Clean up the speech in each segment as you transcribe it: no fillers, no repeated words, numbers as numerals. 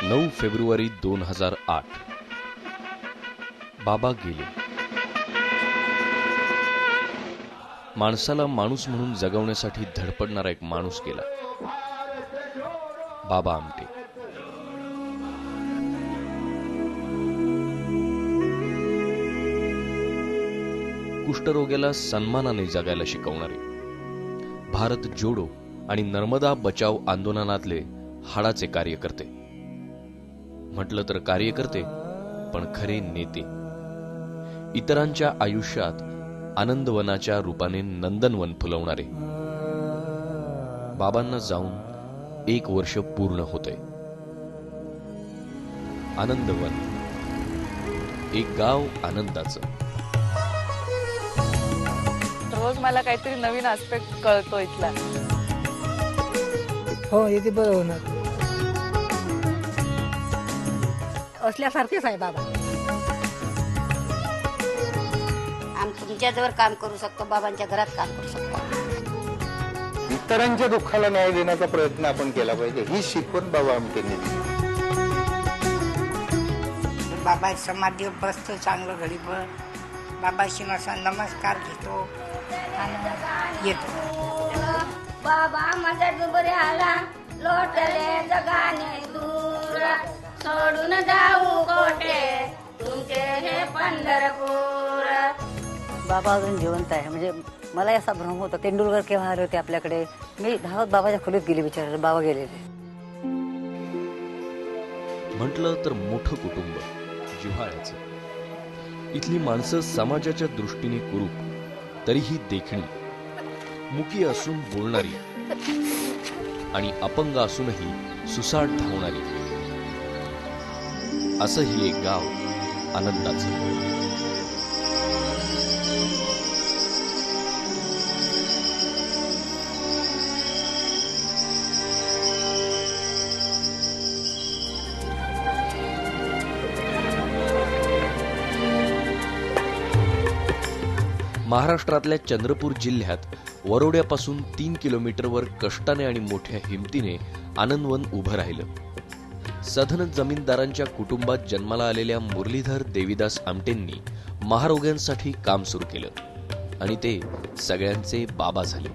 9 February 2008 बाबा गेले. माणसाला माणूस म्हणून जगवण्यासाठी धडपडणारा एक माणूस गेला. बाबा आमटे. कुष्ठरोग्याला सन्मानाने जगायला शिकवणारे, भारत जोडो आणि नर्मदा बचाव आंदोलनातले हाडाचे कार्यकर्ते. म्हटलं तर कार्यकर्ते, पण खरे नेते. इतरांच्या आयुष्यात आनंदवनाच्या रूपाने नंदनवन फुलवणारे. बाबांना जाऊन 1 वर्ष पूर्ण होतंय. आनंदवन, एक गाव आनंदाचं. रोज मला काहीतरी नवीन आस्पेक्ट कळतो इथला. हो, येते बरं होणार. असल्यासारखेच आहे बाबा. आम्ही तुमच्याजवळ काम करू शकतो, बाबांच्या घरात काम करू शकतो. इतरांच्या दुःखाला न्याय देण्याचा प्रयत्न आपण केला पाहिजे, ही शिकवण बाबा आमटेंनी दिली. बाबा समाधीवर बसतो, चांगलं गरीब बाबाशी नमस्कार घेतो आणि येतो. बाबा माझ्या डुबऱ्याला लोटले जगाने दूर, सोडून जाऊ कोठे तुमचे हे पंढरपूर. बाबा अजून जिवंत आहे. म्हणजे मला असा भ्रम होता, तेंडुलकर केव्हा आले होते आपल्याकडे. मी धावत बाबाच्या खोलीत गेली, विचारलं बाबा गेलेले. म्हटलं तर मोठं कुटुंब, जिव्हाळ्याचं. इथली माणसं समाजाच्या दृष्टीने कुरूप, तरीही देखणी. मुकी असून बोलणारी आणि अपंग असूनही सुसाट धावणारी. असंही एक गाव आनंदाचं. महाराष्ट्रातल्या चंद्रपूर जिल्ह्यात वरोड्यापासून 3 किलोमीटरवर कष्टाने आणि मोठ्या हिमतीने आनंदवन उभं राहिलं. सधन जमीनदारांच्या कुटुंबात जन्माला आलेल्या मुरलीधर देवीदास आमटेंनी महारोग्यांसाठी काम सुरू केलं आणि ते सगळ्यांचे बाबा झाले.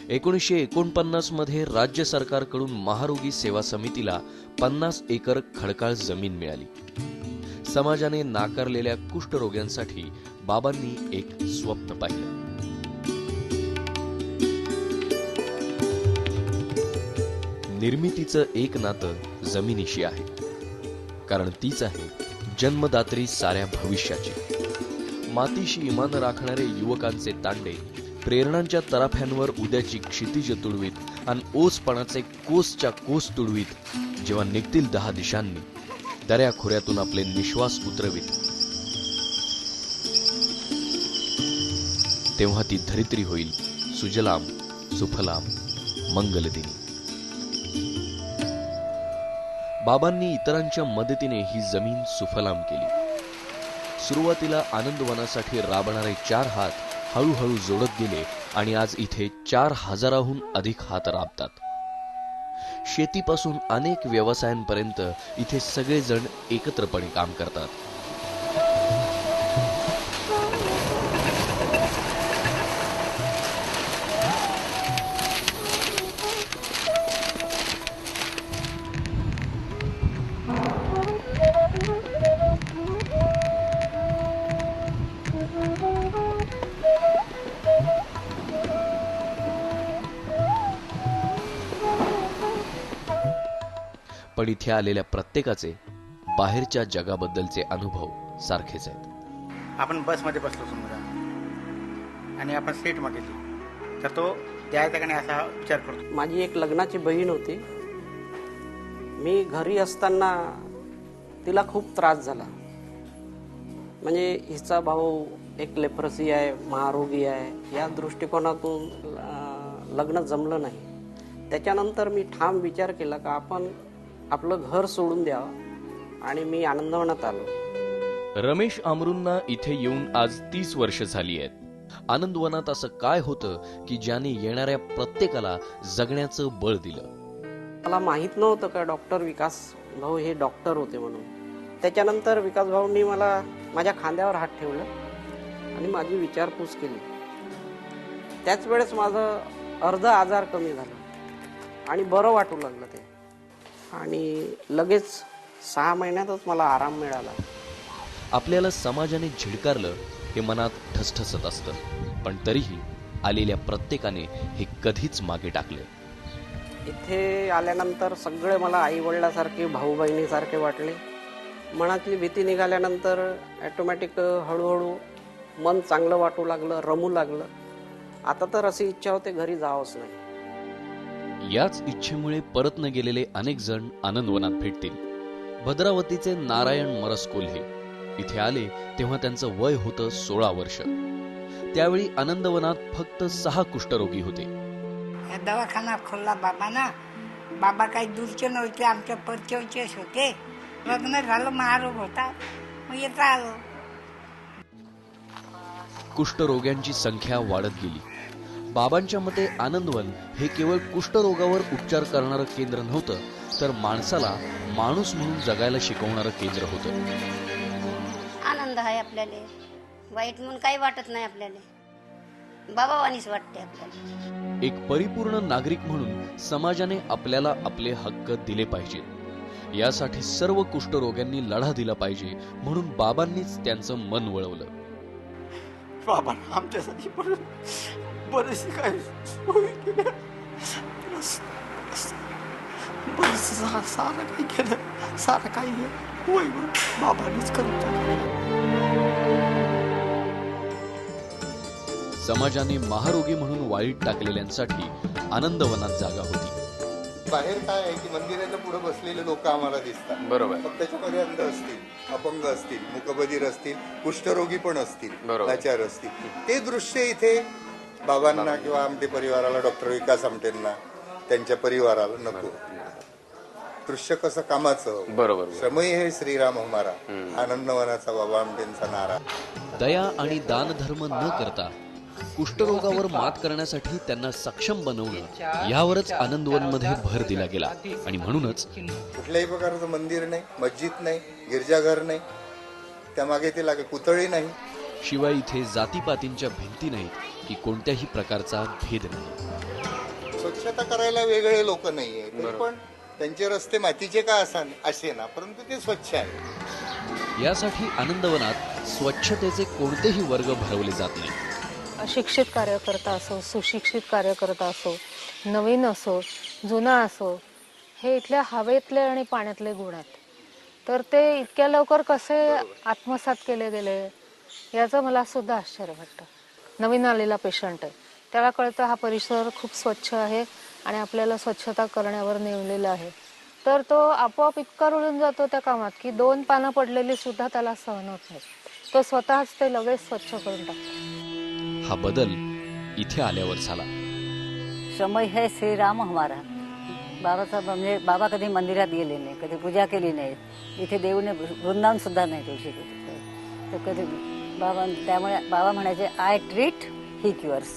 1949 मध्ये राज्य सरकारकडून महारोगी सेवा समितीला 50 एकर खडकाळ जमीन मिळाली. समाजाने नाकारलेल्या कुष्ठरोग्यांसाठी बाबांनी एक स्वप्न पाहिलं. निर्मितीचं एक नातं जमिनीशी आहे, कारण तीच आहे जन्मदात्री साऱ्या भविष्याची. मातीशी इमान राखणारे युवकांचे तांडे प्रेरणांच्या तराफ्यांवर उद्याची क्षितिज तुडवीत आणि ओसपणाचे कोसच्या कोस तुडवीत जेव्हा निघतील 10 दिशांनी, दऱ्या खोऱ्यातून आपले निश्वास उतरवीत, तेव्हा ती धरित्री होईल सुजलाम सुफलाम मंगलदिनी. बाबांनी इतरांच्या मदतीने ही जमीन सुफलाम केली. सुरुवातीला आनंदवनासाठी राबणारे 4 हात हळूहळू जोडत गेले आणि आज इथे 4000हून अधिक हात राबतात. शेतीपासून अनेक व्यवसायांपर्यंत इथे सगळेजण एकत्रपणे काम करतात. पण इथे आलेल्या प्रत्येकाचे बाहेरच्या जगाबद्दलचे अनुभव सारखेच आहेत. आपण बसमध्ये बसलो समजा आणि आपण सीटमध्ये, तर तो द्यायचा का नाही असा विचार करतो. माझी एक लग्नाची बहीण होती. मी घरी असताना तिला खूप त्रास झाला. म्हणजे हिचा भाऊ एक लेप्रसी आहे, महारोगी आहे. या दृष्टिकोनातून लग्न जमलं नाही. त्याच्यानंतर मी ठाम विचार केला का आपण आपलं घर सोडून द्यावं आणि मी आनंदवनात आलो. रमेश आमरूंना इथे येऊन आज 30 वर्ष झाली आहेत. आनंदवनात असं काय होतं की ज्याने येणाऱ्या प्रत्येकाला जगण्याचं बळ दिलं? मला माहीत नव्हतं का डॉक्टर विकास भाऊ हे डॉक्टर होते म्हणून. त्याच्यानंतर विकास भाऊंनी मला माझ्या खांद्यावर हात ठेवलं आणि माझी विचारपूस केली. त्याच वेळेस माझं अर्ध आजार कमी झाला आणि बरं वाटू लागलं ते. आणि लगेच 6 महिन्यातच मला आराम मिळाला. आपल्याला समाजाने झिडकारलं हे मनात ठसठसत असतं, पण तरीही आलेल्या प्रत्येकाने हे कधीच मागे टाकले. इथे आल्यानंतर सगळे मला आई वडिलासारखे भाऊ बहिणीसारखे वाटले. मनातली भीती निघाल्यानंतर ॲटोमॅटिक हळूहळू मन चांगलं वाटू लागलं, रमू लागलं. आता तर अशी इच्छा होते घरी जावंच नाही. याच इच्छेमुळे परत न गेलेले अनेक जण आनंदवनात भेटतील. भद्रावतीचे नारायण मरस कोल्हे इथे आले तेव्हा त्यांचं वय होतं 16 वर्ष. त्यावेळी आनंदवनात फक्त 6 कुष्ठरोगी होते. दवाखाना खोलला बाबांना. बाबा काही दूरचे नव्हते, आमच्या परचेवचेच होते. लग्न झालं, महारोग होता, मग येता आलो. कुष्ठरोग्यांची संख्या वाढत गेली. बाबांच्या मते आनंदवन हे केवळ कुष्ठरोगावर उपचार करणारं केंद्र नव्हतं, तर माणसाला माणूस म्हणून जगायला शिकवणारं केंद्र होतं. आनंद आहे आपल्याला, वाईट म्हणून काही वाटत नाही आपल्याला, बाबावानीच वाटते आपल्याला. एक परिपूर्ण नागरिक म्हणून समाजाने आपल्याला आपले हक्क दिले पाहिजेत. यासाठी सर्व कुष्ठरोग्यांनी लढा दिला पाहिजे, म्हणून बाबांनीच त्यांचं मन वळवलं. बाबा आमच्यासाठी बरेचसे काय सोयी केल्या, सारं काही केलं, सारं काही बाबांनीच करून टाकलं. समाजाने महारोगी म्हणून वाळीत टाकलेल्यांसाठी आनंदवनात जागा होती. बाहेर काय आहे की मंदिराच्या पुढे बसलेले लोक आम्हाला दिसतात, बरोबर. मग त्याच्यामध्ये अंध असतील, अपंग असतील, मूकबधीर असतील, कुष्ठरोगी पण असतील, लाचार असतील. ते दृश्य इथे बाबांना किंवा आमटे परिवाराला, डॉक्टर विकास आमटेंना, त्यांच्या परिवाराला नको. दृश्य कसं कामाचं, बरोबर. श्रमही हे श्रीराम हमारा, आनंदवनाचा बाबा आमटेंचा नारा. दया आणि दानधर्म न करता कुष्ठरोगावर मात करण्यासाठी त्यांना सक्षम बनवणं, यावरच आनंदवनमध्ये भर दिला गेला. आणि म्हणूनच कुठल्याही प्रकारचं मंदिर नाही, मस्जिद नाही, गिरजाघर नाही, त्यामागे ते लागे पुतळी नाही. शिवाय इथे जातीपातींच्या भिंती नाहीत की कोणत्याही प्रकारचा भेद नाही. स्वच्छता करायला वेगळे लोक नाहीये, पण त्यांचे रस्ते मातीचे का असे ना, परंतु ते स्वच्छ आहे. यासाठी आनंदवनात स्वच्छतेचे कोणतेही वर्ग भरवले जात नाही. अशिक्षित कार्यकर्ता असो, सुशिक्षित कार्यकर्ता असो, नवीन असो, जुना असो, हे इथल्या हवेतले आणि पाण्यातले गुण आहेत. तर ते इतक्या लवकर कसे आत्मसात केले गेले याचं मला सुद्धा आश्चर्य वाटतं. नवीन आलेला पेशंट आहे, त्याला कळतं हा परिसर खूप स्वच्छ आहे आणि आपल्याला स्वच्छता करण्यावर नेमलेला आहे, तर तो आपोआप इतका रुळून जातो त्या कामात की 2 पानं पडलेली सुद्धा त्याला सहन होत नाही. तो स्वतःच ते लगेच स्वच्छ करून टाकतो. हा बदल इथे आल्यावर झाला. समय है श्रीराम हमारा. बाबाचा म्हणजे बाबा कधी मंदिरात गेले नाही, कधी पूजा केली नाही. इथे देऊने वृंदावन सुद्धा नाही तुळशी. तर कधी बाबा, त्यामुळे बाबा म्हणायचे आय ट्रीट ही क्युअर्स.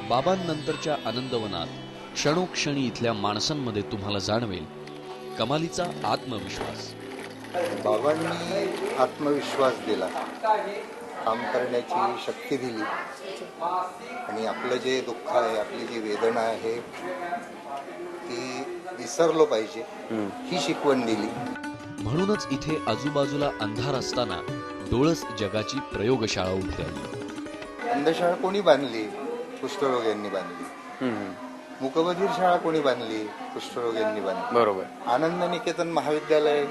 बाबांनंतरच्या आनंदवनात क्षणोक्षणी इथल्या माणसांमध्ये तुम्हाला जाणवेल कमालीचा आत्मविश्वास. बाबांनी आत्मविश्वास दिला, काम करण्याची शक्ती दिली आणि आपलं जे दुःख आहे, आपली जी वेदना आहे ती विसरलो पाहिजे ही शिकवण दिली. म्हणूनच इथे आजूबाजूला अंधार असताना डोळस जगाची प्रयोगशाळा उभी राहिली. अंधशाळा कोणी बांधली? कुष्ठरोग्यांनी बांधली. मूकबधीर शाळा कोणी बांधली? कुष्ठरोग्यांनी बांधली. बरोबर. आनंद निकेतन महाविद्यालय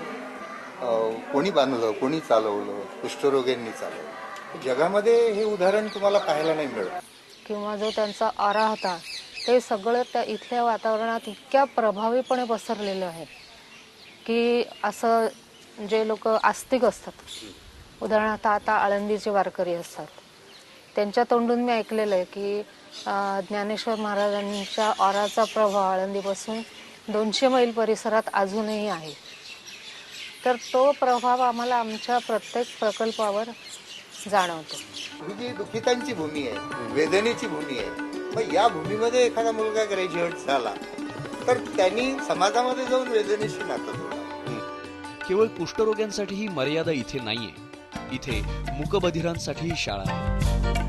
कोणी बांधलं, कोणी चालवलं? कुष्ठरोग्यांनी चालवलं. जगामध्ये हे उदाहरण तुम्हाला पाहायला नाही मिळत. किंवा जो त्यांचा आरा होता ते सगळं त्या इथल्या वातावरणात इतक्या प्रभावीपणे पसरलेलं आहे की असं जे लोक आस्तिक असतात, उदाहरणार्थ आता आळंदीचे वारकरी असतात, त्यांच्या तोंडून मी ऐकलेलं आहे की ज्ञानेश्वर महाराजांच्या आराचा प्रभाव आळंदीपासून 200 मैल परिसरात अजूनही आहे. तर तो प्रभाव आम्हाला आमच्या प्रत्येक प्रकल्पावर जाणवतो. ही जी दुःखितांची भूमी आहे, वेदनेची भूमी आहे, मग या भूमीमध्ये एखादा मुलगा ग्रॅज्युएट झाला तर त्यांनी समाजामध्ये जाऊन वेदनेशी नातं जोडावं. केवळ कुष्ठरोग्यांसाठी ही मर्यादा इथे नाहीये, इथे मूकबधिरांसाठीही शाळा आहे.